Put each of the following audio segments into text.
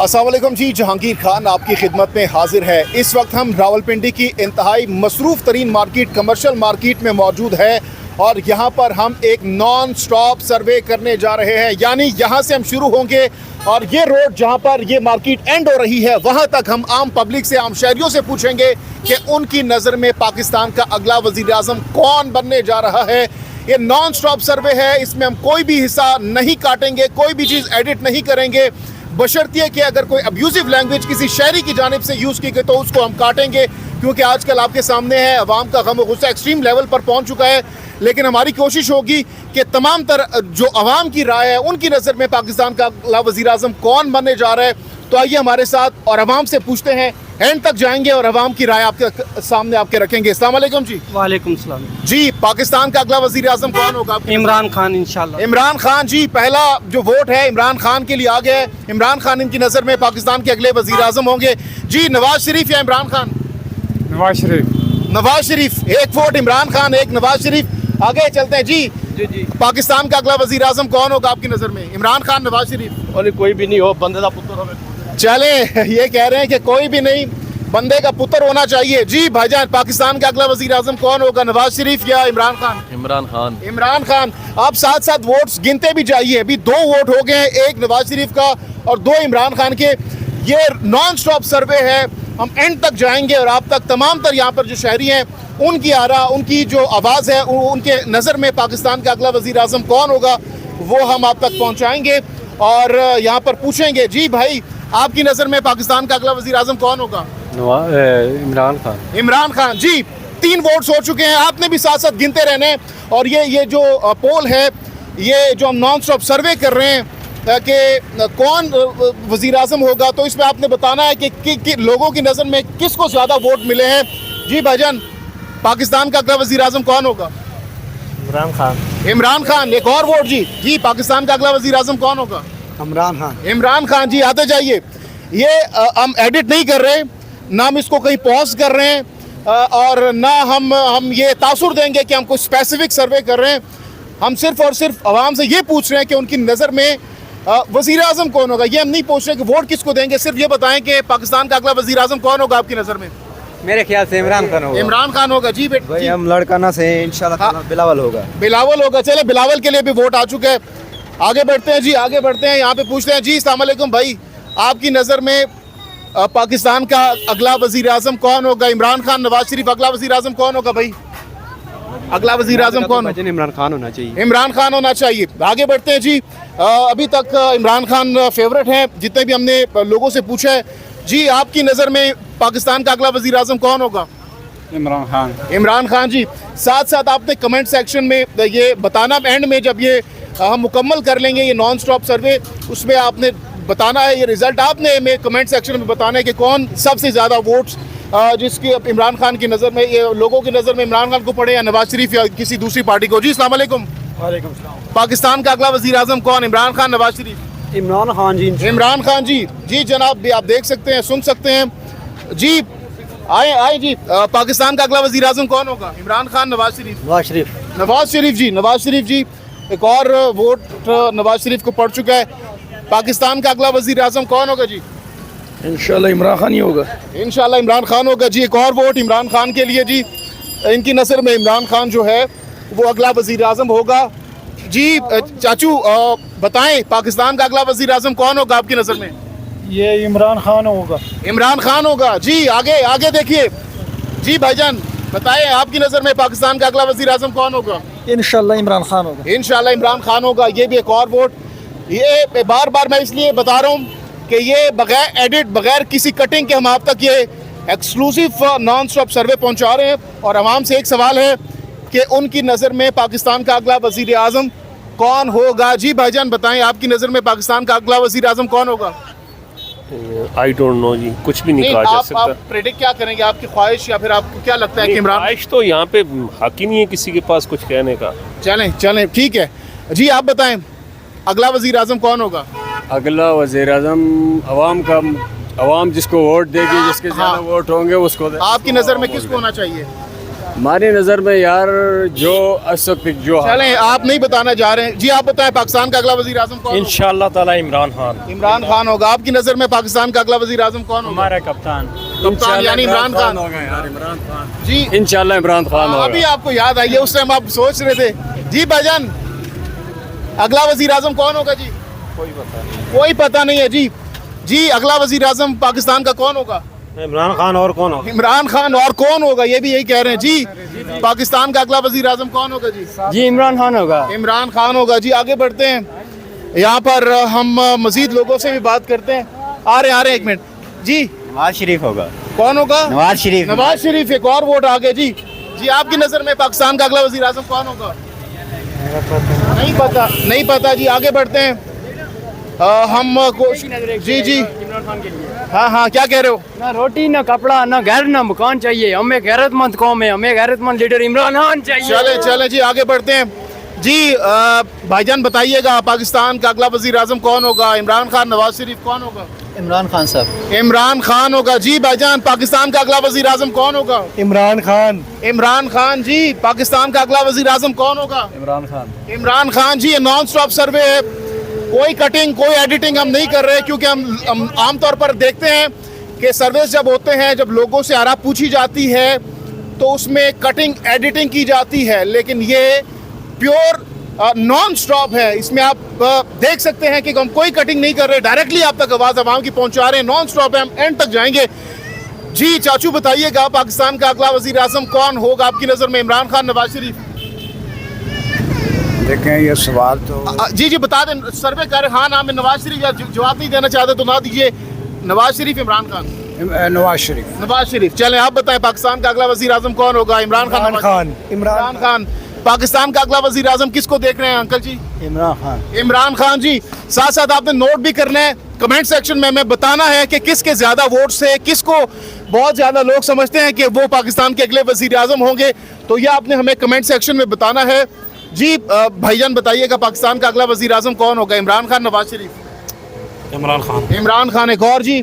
अस्सलाम वालेकुम जी, जहांगीर खान आपकी खिदमत में हाजिर है। इस वक्त हम रावलपिंडी की इंतहाई मसरूफ़ तरीन मार्केट, कमर्शियल मार्केट में मौजूद है और यहाँ पर हम एक नॉन स्टॉप सर्वे करने जा रहे हैं। यानी यहाँ से हम शुरू होंगे और ये रोड जहाँ पर ये मार्केट एंड हो रही है वहाँ तक हम आम पब्लिक से, आम शहरियों से पूछेंगे कि उनकी नज़र में पाकिस्तान का अगला वज़ीर आज़म कौन बनने जा रहा है। ये नॉन स्टॉप सर्वे है, इसमें हम कोई भी हिस्सा नहीं काटेंगे, कोई भी चीज़ एडिट नहीं करेंगे, बशर्तिए कि अगर कोई अब्यूजिव लैंग्वेज किसी शहरी की जानिब से यूज़ की गई तो उसको हम काटेंगे, क्योंकि आजकल आपके सामने है अवाम का गम गुस्सा एक्सट्रीम लेवल पर पहुंच चुका है। लेकिन हमारी कोशिश होगी कि तमाम जो अवाम की राय है उनकी नज़र में पाकिस्तान का अगला वज़ीर आज़म कौन बनने जा रहा है। तो आइए हमारे साथ और अवाम से पूछते हैं, एंड तक जाएंगे और अवाम की राय आपके सामने आपके रखेंगे। अस्सलाम वालेकुम जी। वालेकुम सलाम जी, पाकिस्तान का अगला वज़ीर आज़म कौन होगा? इमरान खान इंशाल्लाह। इमरान खान जी, पहला जो वोट है इमरान खान के लिए आ गया है। इमरान खान इनकी नज़र में पाकिस्तान के अगले वज़ीर आज़म होंगे। जी, नवाज शरीफ या इमरान खान? नवाज शरीफ। नवाज शरीफ। एक वोट इमरान खान, एक नवाज शरीफ। आगे चलते हैं जी। जी पाकिस्तान का अगला वज़ीर आज़म कौन होगा आपकी नज़र में? इमरान खान, नवाज शरीफ? और कोई भी नहीं हो, बंदे का पुत्र हो। चले, ये कह रहे हैं कि कोई भी नहीं, बंदे का पुत्र होना चाहिए। जी भाईजान, पाकिस्तान का अगला वज़ीर आज़म कौन होगा, नवाज शरीफ या इमरान खान? इमरान खान। इमरान खान। आप साथ साथ वोट्स गिनते भी जाइए। अभी 2 वोट हो गए हैं, एक नवाज शरीफ का और 2 इमरान खान के। ये नॉन स्टॉप सर्वे है, हम एंड तक जाएंगे और आप तक तमाम तर यहाँ पर जो शहरी हैं उनकी आरा, उनकी जो आवाज़ है, उनके नज़र में पाकिस्तान का अगला वज़ीर आज़म कौन होगा वो हम आप तक पहुँचाएँगे और यहाँ पर पूछेंगे। जी भाई, आपकी नज़र में पाकिस्तान का अगला वज़ीर आज़म कौन होगा? इमरान खान। इमरान खान। जी, 3 वोट्स हो चुके हैं, आपने भी साथ साथ गिनते रहने हैं। और ये जो पोल है, ये जो हम नॉन स्टॉप सर्वे कर रहे हैं कि कौन वज़ीर आज़म होगा, तो इसमें आपने बताना है कि लोगों की नज़र में किसको ज़्यादा वोट मिले हैं। जी भाईजान, पाकिस्तान का अगला वज़ीर आज़म कौन होगा? इमरान खान। इमरान खान। एक और वोट जी। जी, पाकिस्तान का अगला वज़ीर आज़म कौन होगा? इमरान खान। इमरान खान जी, आते जाइए। ये हम एडिट नहीं कर रहे, ना हम इसको कहीं पॉज कर रहे हैं और ना हम ये तासुर देंगे कि हम कोई स्पेसिफिक सर्वे कर रहे हैं। हम सिर्फ और सिर्फ आवाम से ये पूछ रहे हैं कि उनकी नज़र में वज़ीर आज़म कौन होगा। ये हम नहीं पूछ रहे कि वोट किसको देंगे, सिर्फ ये बताएं कि पाकिस्तान का अगला वज़ीर आज़म कौन होगा आपकी नज़र में? मेरे ख्याल से इमरान खान होगा। इमरान खान होगा। जी भाई, हम लड़काना से इंशाल्लाह बिलावल होगा। बिलावल होगा। चले, बिलावल के लिए भी वोट आ चुका है। आगे बढ़ते हैं जी, आगे बढ़ते हैं, यहाँ पे पूछते हैं। जी, अस्सलाम वालेकुम भाई, आपकी नज़र में पाकिस्तान का अगला वज़ीर आज़म कौन होगा? इमरान खान, नवाज शरीफ? अगला वज़ीर आज़म कौन होगा भाई? अगला वज़ीर आज़म कौन? इमरान खान होना चाहिए। इमरान खान होना चाहिए। आगे बढ़ते हैं जी। अभी तक इमरान खान फेवरेट हैं, जितने भी हमने लोगों से पूछा है। जी, आपकी नज़र में पाकिस्तान का अगला वज़ीर आज़म कौन होगा? इमरान खान। इमरान खान जी। साथ साथ आपने कमेंट सेक्शन में ये बताना, एंड में जब ये हम मुकम्मल कर लेंगे ये नॉन स्टॉप सर्वे, उसमें आपने बताना है, ये रिज़ल्ट आपने में कमेंट सेक्शन में बताना है कि कौन सबसे ज़्यादा वोट्स जिसकी इमरान खान की नज़र में, ये लोगों की नज़र में इमरान खान को पड़े या नवाज शरीफ या किसी दूसरी पार्टी को। जी, अस्सलाम वालेकुम। वालेकुम सलाम। पाकिस्तान का अगला वज़ीर आज़म कौन? इमरान खान, नवाज शरीफ? इमरान खान जी। इमरान खान जी। जी जनाब, आप देख सकते हैं, सुन सकते हैं। जी, आए जी। पाकिस्तान का अगला वज़ीर आज़म कौन होगा? इमरान खान, नवाज शरीफ? नवाज शरीफ। नवाज शरीफ जी। नवाज शरीफ जी। एक और वोट नवाज शरीफ को पड़ चुका है। पाकिस्तान का अगला वज़ीर आज़म कौन होगा जी? इंशाल्लाह इमरान खान ही होगा। इंशाल्लाह इमरान खान होगा। जी, एक और वोट इमरान खान के लिए। जी, इनकी नज़र में इमरान खान जो है वो अगला वज़ीर आज़म होगा। जी चाचू, बताएं पाकिस्तान का अगला वज़ीर आज़म कौन होगा आपकी नज़र में? ये इमरान खान होगा। इमरान खान होगा। जी, आगे देखिए। जी भाईजान, बताएं आपकी नज़र में पाकिस्तान का अगला वज़ीर आज़म कौन होगा? इंशाल्लाह इमरान खान होगा। इंशाल्लाह इमरान खान होगा। ये भी एक और वोट। ये बार बार मैं इसलिए बता रहा हूँ कि ये बगैर एडिट, बगैर किसी कटिंग के हम आप तक ये एक्सक्लूसिव नॉन स्टॉप सर्वे पहुँचा रहे हैं। और आवाम से एक सवाल है कि उनकी नज़र में पाकिस्तान का अगला वज़ीर आज़म कौन होगा? जी भाईजान, बताएं आपकी नज़र में पाकिस्तान का अगला वज़ीर आज़म कौन होगा? आई डोंट नो जी, कुछ भी नहीं कहा जा सकता। आप प्रेडिक्ट क्या करेंगे? आपकी ख्वाहिश या फिर आपको क्या लगता है कि इमरान? ख्वाहिश तो यहाँ पे हक ही नहीं है किसी के पास कुछ कहने का। चलें ठीक है जी। आप बताएं अगला वज़ीर आज़म कौन होगा? अगला वज़ीर आज़म अवाम जिसको वोट देगी, जिसके ज़्यादा वोट होंगे उसको आपकी नज़र में किसको होना चाहिए? हमारी नज़र में यार जो इस वक्त जो चलें, आप नहीं बताना चाह रहे हैं जी, आप बताएं पाकिस्तान का अगला वजीर आजम कौन होगा? इंशाअल्लाह ताला इमरान खान। इमरान खान होगा। आपकी नजर में पाकिस्तान का अगला वजीर आजम कौन होगा? हमारा कप्तान कप्तान यानी इमरान खान होगा यार, इमरान खान जी। इंशाल्लाह इमरान खान होगा। अभी आपको याद आई है, उस टाइम आप सोच रहे थे जी। भाईजान अगला वजीर आजम कौन होगा जी? कोई पता नहीं है जी। जी अगला वजीर आजम पाकिस्तान का कौन होगा? इमरान खान और कौन होगा? इमरान खान और कौन होगा, ये भी यही कह रहे हैं जी। पाकिस्तान का अगला वजीर आजम कौन होगा जी? जी इमरान खान होगा। इमरान खान होगा जी। आगे बढ़ते हैं, यहाँ पर हम मजीद लोगों से भी बात करते हैं। आ रहे हैं एक मिनट जी। नवाज शरीफ होगा। कौन होगा? नवाज शरीफ। नवाज शरीफ। एक और वोट आ गए जी। जी आपकी नजर में पाकिस्तान का अगला वजीर आजम कौन होगा? नहीं पता, नहीं पता जी। आगे बढ़ते हैं, हम जी जी हाँ हाँ, क्या कह रहे हो? ना रोटी ना कपड़ा ना घर ना मकान चाहिए, हमें गैरतमंद कौम है, हमें गैरतमंद लीडर इमरान खान चाहिए। चले चले जी, आगे बढ़ते हैं जी। भाईजान बताइएगा पाकिस्तान का अगला वजीर आजम कौन होगा? इमरान खान, नवाज शरीफ, कौन होगा? इमरान खान साहब। इमरान खान होगा जी। भाईजान पाकिस्तान का अगला वजीर आजम कौन होगा? इमरान खान। इमरान खान जी। पाकिस्तान का अगला वजीर आजम कौन होगा? इमरान खान। इमरान खान जी। ये नॉन स्टॉप सर्वे है, कोई कटिंग कोई एडिटिंग हम नहीं कर रहे, क्योंकि हम आमतौर पर देखते हैं कि सर्वे जब होते हैं, जब लोगों से आरा पूछी जाती है तो उसमें कटिंग एडिटिंग की जाती है, लेकिन ये प्योर नॉन स्टॉप है। इसमें आप देख सकते हैं कि हम कोई कटिंग नहीं कर रहे, डायरेक्टली आप तक आवाज़ आवाम की पहुंचा रहे हैं। नॉन स्टॉप है, हम एंड तक जाएंगे जी। चाचू बताइएगा पाकिस्तान का अगला वजीर आजम कौन होगा आपकी नज़र में? इमरान खान, नवाज शरीफ? देखें ये सवाल तो जी जी बता दें, सर्वे कर हाँ नाम है नवाज शरीफ, या जवाब नहीं देना चाहते तो ना दीजिए। नवाज शरीफ, इमरान खान? नवाज शरीफ। नवाज शरीफ। चलें, आप बताएं पाकिस्तान का अगला वजीर आजम कौन होगा? इमरान खान, नवाज शरीफ? इमरान खान। पाकिस्तान का अगला वजीर आजम किसको देख रहे हैं अंकल जी? इमरान खान। इमरान खान जी। साथ साथ आपने नोट भी करना है, कमेंट सेक्शन में हमें बताना है कि किसके ज्यादा वोट्स है, किसको बहुत ज्यादा लोग समझते हैं कि वो पाकिस्तान के अगले वजीर आजम होंगे, तो ये आपने हमें कमेंट सेक्शन में बताना है जी। भाईजान बताइएगा पाकिस्तान का अगला वजीर आजम कौन होगा? इमरान खान, नवाज शरीफ? इमरान खान। इमरान खान। एक और जी,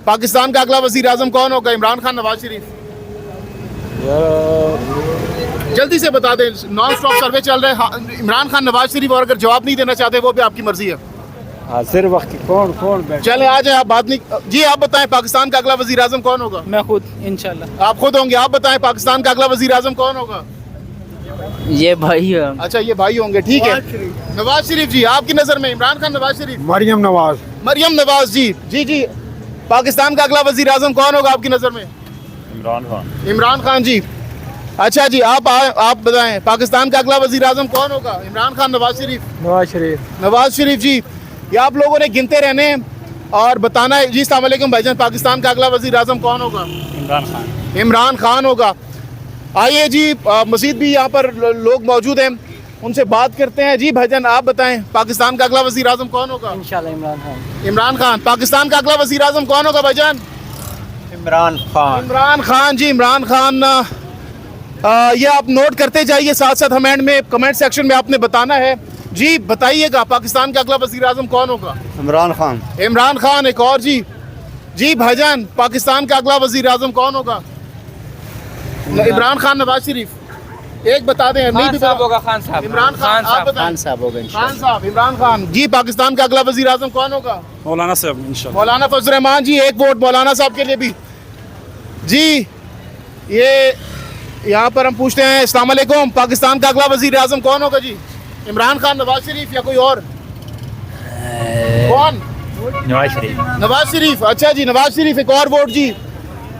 पाकिस्तान का अगला वजीर आजम कौन होगा? इमरान खान, नवाज शरीफ? जल्दी से बता दें, नॉन स्टॉप सर्वे चल रहा है। हाँ, इमरान खान, नवाज शरीफ, और अगर जवाब नहीं देना चाहते वो भी आपकी मर्जी है। हाजिर वक्त कौन चले आ जाए, आप बात नहीं जी। आप बताएं पाकिस्तान का अगला वजीर आजम कौन होगा? मैं खुद इंशाल्लाह। आप खुद होंगे। आप बताएं पाकिस्तान का अगला वजीर आजम कौन होगा? ये भाई है। अच्छा, ये भाई होंगे, ठीक है। नवाज शरीफ जी। आपकी नजर में इमरान खान, नवाज शरीफ? मरियम नवाज। मरियम नवाज जी। जी जी। पाकिस्तान का अगला वजीर आजम कौन होगा आपकी नजर में? इमरान खान। इमरान खान जी। अच्छा जी, आप बताएं पाकिस्तान का अगला वजीर आजम कौन होगा? इमरान खान, नवाज शरीफ? नवाज शरीफ। नवाज शरीफ जी। ये आप लोगों ने गिनते रहने हैं और बताना है जी। अस्सलाम वालेकुम भाईजान, पाकिस्तान का अगला वजीर आजम कौन होगा? इमरान खान। इमरान खान होगा। आइए जी, मजीद भी यहाँ पर लोग मौजूद हैं, उनसे बात करते हैं जी। भाईजान आप बताएं पाकिस्तान का अगला वजीर आजम कौन होगा? इंशाल्लाह इमरान खान। इमरान खान। पाकिस्तान का अगला वजीर आजम कौन होगा भाईजान? इमरान खान। इमरान खान जी। इमरान खान। ये आप नोट करते जाइए, साथ साथ हम एंड में कमेंट सेक्शन में आपने बताना है जी। बताइएगा पाकिस्तान का अगला वजीर आजम कौन होगा? इमरान खान। इमरान खान। एक और जी। जी भाईजान पाकिस्तान का अगला वजीर आजम कौन होगा? इमरान खान, नवाज शरीफ? एक बता दें, नहीं भी होगा खान साहब। इमरान खान। आप बताएं। खान साहब होगा खान साहब। इमरान खान जी। पाकिस्तान का अगला वजीर आजम कौन होगा? मौलाना साहब इंशाल्लाह। मौलाना फजल रहमान जी। एक वोट मौलाना साहब के लिए भी जी। ये यहाँ पर हम पूछते हैं, अस्सलाम वालेकुम, पाकिस्तान का अगला वजीर आजम कौन होगा जी? इमरान खान, नवाज शरीफ या कोई और? कौन? नवाज शरीफ। नवाज शरीफ। अच्छा जी, नवाज शरीफ। एक और वोट जी।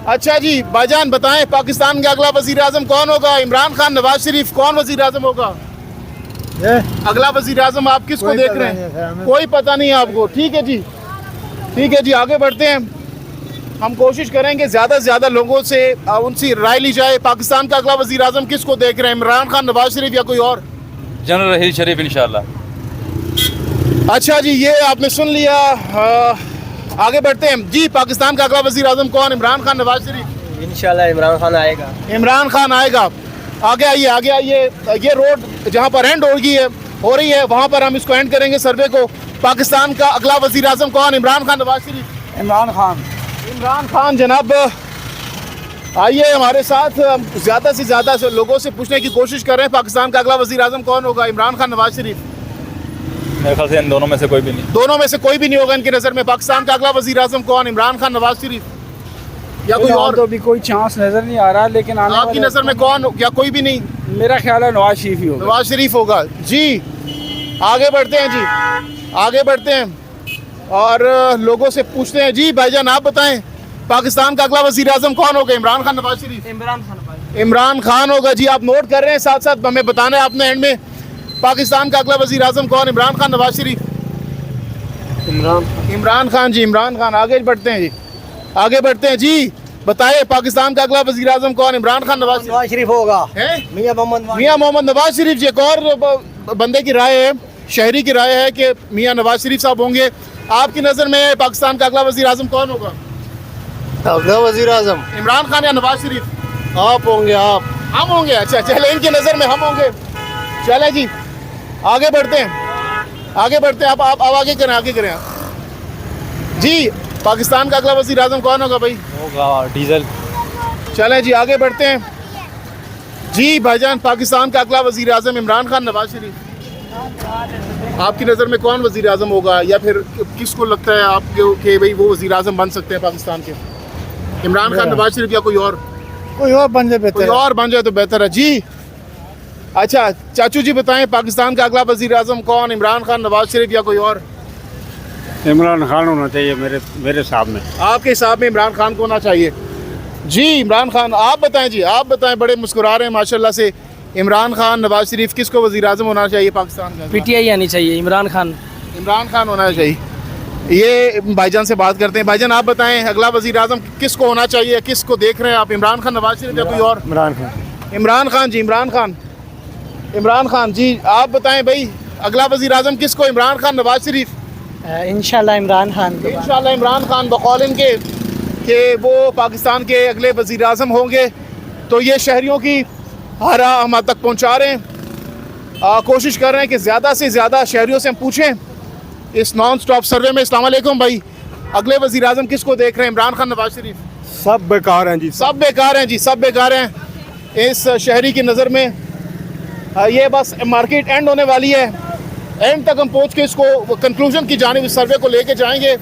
अच्छा जी, भाईजान बताएं पाकिस्तान का अगला वजीर आजम कौन होगा? इमरान खान, नवाज शरीफ, कौन वजीर आजम होगा? अगला वजीर आजम आप किसको देख रहे हैं? कोई पता नहीं है आपको, ठीक है जी। ठीक है जी, आगे बढ़ते हैं। हम कोशिश करेंगे ज़्यादा से ज़्यादा लोगों से उनसे राय ली जाए। पाकिस्तान का अगला वजीर आजम किसको देख रहे हैं? इमरान खान, नवाज शरीफ या कोई और? जनरल रहील शरीफ इंशाल्लाह। अच्छा जी, ये आपने सुन लिया। आगे बढ़ते हैं जी। पाकिस्तान का अगला वजीर आजम कौन? इमरान खान, नवाज शरीफ? इंशाल्लाह इमरान खान आएगा। इमरान खान आएगा। आगे आइए, आगे आइए। ये रोड जहाँ पर एंड हो रही है वहाँ पर हम इसको एंड करेंगे सर्वे को। पाकिस्तान का अगला वजीर आजम कौन? इमरान खान, नवाज शरीफ? इमरान खान। इमरान खान जनाब। आइए हमारे साथ ज़्यादा से ज़्यादा लोगों से पूछने की कोशिश कर रहे हैं पाकिस्तान का अगला वज़ीर आज़म कौन होगा, इमरान खान, नवाज शरीफ? मेरे ख्याल से इन दोनों में से कोई भी नहीं। दोनों में से कोई भी नहीं होगा इनकी नज़र में। पाकिस्तान का अगला वज़ीर आज़म कौन, इमरान खान, नवाज शरीफ या कोई और? तो अभी कोई चांस नजर नहीं आ रहा, लेकिन आपकी नज़र में कौन, या कोई भी नहीं? मेरा ख्याल है नवाज शरीफ ही होगा। नवाज शरीफ होगा जी। आगे बढ़ते हैं जी, आगे बढ़ते हैं और लोगों से पूछते हैं। जी भाईजान आप बताएं, पाकिस्तान का अगला वज़ीर आज़म कौन होगा, इमरान खान, नवाज शरीफ? इमरान खान होगा जी। आप नोट कर रहे हैं, साथ साथ हमें बताना है आपने एंड में, पाकिस्तान का अगला वज़ीर आज़म कौन, इमरान खान, नवाज शरीफ? इमरान खान जी, इमरान खान। आगे बढ़ते हैं जी, आगे बढ़ते हैं जी। बताइए पाकिस्तान का अगला वज़ीर आज़म कौन, इमरान खान, नवाज शरीफ होगा। मियां मोहम्मद नवाज शरीफ जी। एक और बंदे की राय है, शहरी की राय है कि मियां नवाज शरीफ साहब होंगे। आपकी नज़र में पाकिस्तान का अगला वज़ीर आज़म कौन होगा? अगला वजीर आजम इमरान खान या नवाज शरीफ? आप होंगे। आप हम होंगे। अच्छा चले, इनकी नज़र में हम होंगे। चले जी आगे बढ़ते हैं, आगे बढ़ते हैं। आप आगे करें, आगे करें जी। पाकिस्तान का अगला वज़ीर आज़म कौन होगा भाई? होगा डीजल। चलें जी आगे बढ़ते हैं जी। भाईजान पाकिस्तान का अगला वज़ीर आज़म इमरान खान, नवाज शरीफ? आपकी नज़र में कौन वज़ीर आज़म होगा, या फिर किसको लगता है आपके कि भाई वो वज़ीर आज़म बन सकते हैं पाकिस्तान के? इमरान खान, नवाज शरीफ या कोई और? कोई और बन जाए कोई और बन जाए तो बेहतर है जी। अच्छा चाचू जी बताएं, पाकिस्तान का अगला वज़ीर आज़म कौन, इमरान खान, नवाज शरीफ या कोई और? इमरान खान होना चाहिए मेरे हिसाब में। आपके हिसाब में इमरान खान को होना चाहिए जी। इमरान खान। आप बताएं जी, आप बताएं। बड़े मुस्कुरा रहे हैं माशाल्लाह से। इमरान खान, नवाज शरीफ, किसको वज़ीर आज़म होना चाहिए पाकिस्तान का? पीटीआई आनी चाहिए, इमरान खान। इमरान खान होना चाहिए। ये भाईजान से बात करते हैं। भाईजान आप बताएं, अगला वज़ीर आज़म किसको होना चाहिए, किसको देख रहे हैं आप, इमरान खान, नवाज शरीफ या कोई और? इमरान खान। इमरान खान जी, इमरान खान। इमरान खान जी आप बताएं भाई, अगला वज़ीर आज़म किसको, इमरान खान, नवाज शरीफ? इंशाल्लाह इमरान खान। इंशाल्लाह इमरान खान बकौल इनके कि वो पाकिस्तान के अगले वज़ीर आज़म होंगे। तो ये शहरियों की हारा हम तक पहुँचा रहे हैं। कोशिश कर रहे हैं कि ज़्यादा से ज़्यादा शहरियों से हम पूछें इस नॉन स्टॉप सर्वे में। अस्सलाम वालेकुम भाई, अगले वज़ीर आज़म किसको देख रहे हैं, इमरान खान, नवाज शरीफ? सब बेकार हैं जी। सब बेकार हैं जी, सब बेकार हैं इस शहरी की नज़र में। ये बस मार्केट एंड होने वाली है, एंड तक हम पहुंच के इसको कंक्लूजन की जानिब इस सर्वे को लेके जाएंगे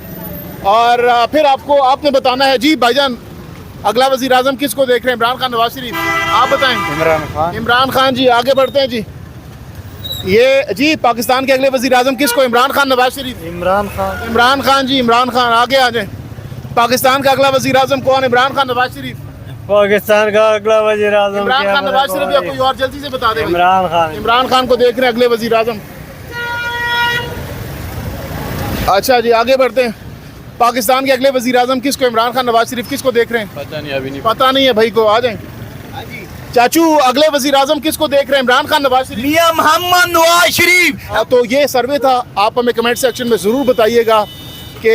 और फिर आपने बताना है। जी भाईजान अगला वज़ीर आज़म किसको देख रहे हैं, इमरान खान, नवाज शरीफ? आप बताएं। इमरान खान। इमरान खान जी। आगे बढ़ते हैं जी। ये जी पाकिस्तान के अगले वज़ीर आज़म किसको, इमरान खान, नवाज शरीफ? इमरान खान। इमरान खान जी, इमरान खान। आगे आ जाए। पाकिस्तान का अगला वज़ीर आज़म कौन, इमरान खान, नवाज शरीफ? पाकिस्तान का अगला वजीर आजम इमरान खान, नवाज शरीफ या कोई और? जल्दी से बता दें। इमरान खान। इमरान खान को देख रहे हैं अगले वज़ीर आज़म। अच्छा जी आगे बढ़ते हैं। पाकिस्तान के अगले वज़ीर आज़म किसको, इमरान खान, नवाज शरीफ, किसको देख रहे हैं? पता नहीं, अभी नहीं पता नहीं है भाई को। आ जाए चाचू, अगले वज़ीर आज़म किसको देख रहे हैं, इमरान खान, नवाज शरीफ? मियां मोहम्मद नवाज शरीफ। तो ये सर्वे था, आप हमें कमेंट सेक्शन में ज़रूर बताइएगा कि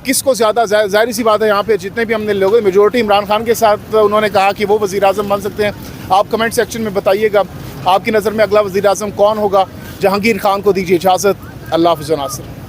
किसको ज़्यादा, ज़ाहिर सी बात है यहाँ पे जितने भी हमने लोगों मेजोरिटी इमरान खान के साथ उन्होंने कहा कि वो वज़ीर आज़म बन सकते हैं। आप कमेंट सेक्शन में बताइएगा आपकी नज़र में अगला वज़ीर आज़म कौन होगा। जहांगीर खान को दीजिए इजाज़त। अल्लाह हाफ़िज़।